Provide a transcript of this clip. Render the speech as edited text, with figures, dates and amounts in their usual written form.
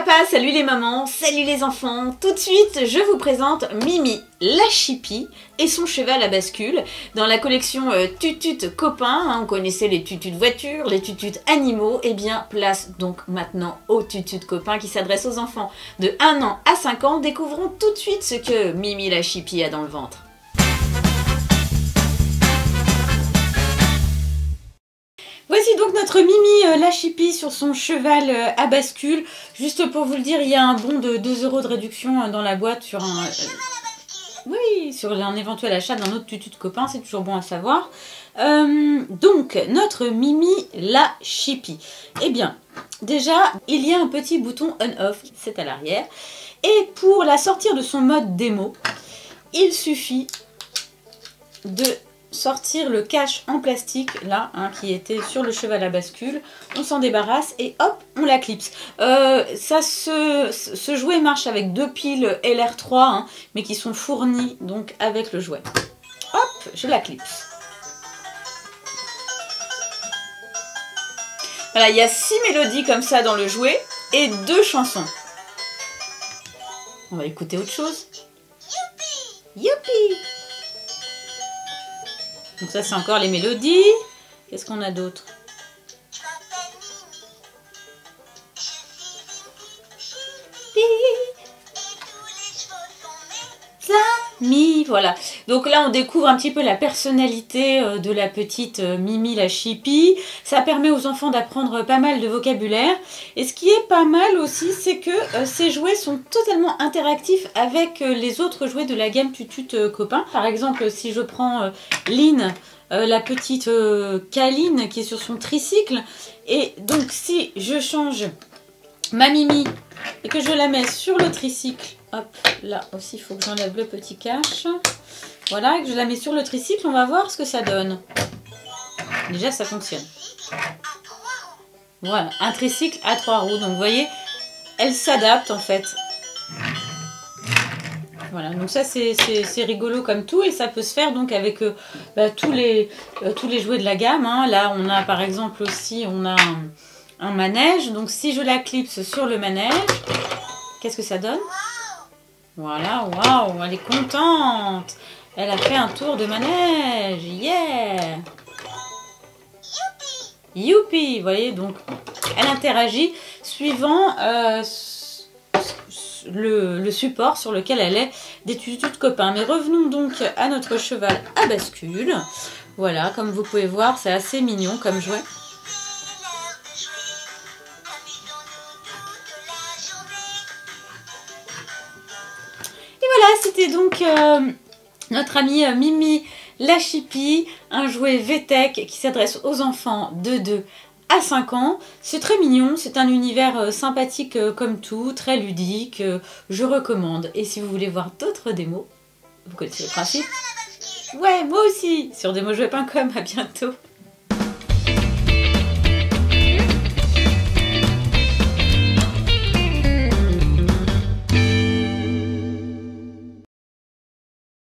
papas, salut les mamans, salut les enfants. Tout de suite, je vous présente Mimi la Chipie et son cheval à bascule dans la collection Tutut Copains. On connaissait les Tutut voitures, les Tutut animaux. Et bien, place donc maintenant aux Tutut Copains qui s'adressent aux enfants de 1 an à 5 ans. Découvrons tout de suite ce que Mimi la Chipie a dans le ventre. Voici donc notre Mimi la Chipie sur son cheval à bascule. Juste pour vous le dire, il y a un bon de 2 € de réduction dans la boîte sur un... oui, sur un éventuel achat d'un autre Tutut de copain, c'est toujours bon à savoir. Donc, notre Mimi la Chipie. Eh bien, déjà, il y a un petit bouton on-off, c'est à l'arrière. Et pour la sortir de son mode démo, il suffit de sortir le cache en plastique là qui était sur le cheval à bascule. On s'en débarrasse et hop, on la clipse. Ce jouet marche avec 2 piles LR3 mais qui sont fournies donc avec le jouet. Hop, je la clipse. Voilà, il y a 6 mélodies comme ça dans le jouet et 2 chansons. On va écouter autre chose. Youpi! Youpi! Donc ça, c'est encore les mélodies. Qu'est-ce qu'on a d'autre? Voilà. Donc là, on découvre un petit peu la personnalité de la petite Mimi la Chipie. Ça permet aux enfants d'apprendre pas mal de vocabulaire. Et ce qui est pas mal aussi, c'est que ces jouets sont totalement interactifs avec les autres jouets de la gamme Tutut Copains. Par exemple, si je prends Lynn, la petite Kaline qui est sur son tricycle. Et donc, si je change ma Mimi et que je la mets sur le tricycle, hop, là aussi il faut que j'enlève le petit cache. Voilà, et que je la mets sur le tricycle, on va voir ce que ça donne. Déjà, ça fonctionne. Voilà, un tricycle à 3 roues. Donc, vous voyez, elle s'adapte en fait. Voilà, donc ça c'est rigolo comme tout et ça peut se faire donc avec tous les jouets de la gamme. Là, on a par exemple aussi, on a un manège. Donc, si je la clipse sur le manège, qu'est-ce que ça donne? Voilà, waouh, elle est contente. Elle a fait un tour de manège. Yeah! Youpi! Vous voyez, donc, elle interagit suivant le support sur lequel elle est des Tutut Copains. Mais revenons donc à notre cheval à bascule. Voilà, comme vous pouvez voir, c'est assez mignon comme jouet. Voilà, c'était donc notre amie Mimi la Chipie, un jouet VTech qui s'adresse aux enfants de 2 à 5 ans. C'est très mignon, c'est un univers sympathique comme tout, très ludique, je recommande. Et si vous voulez voir d'autres démos, vous connaissez le principe? Ouais, moi aussi, sur demojouet.com, à bientôt.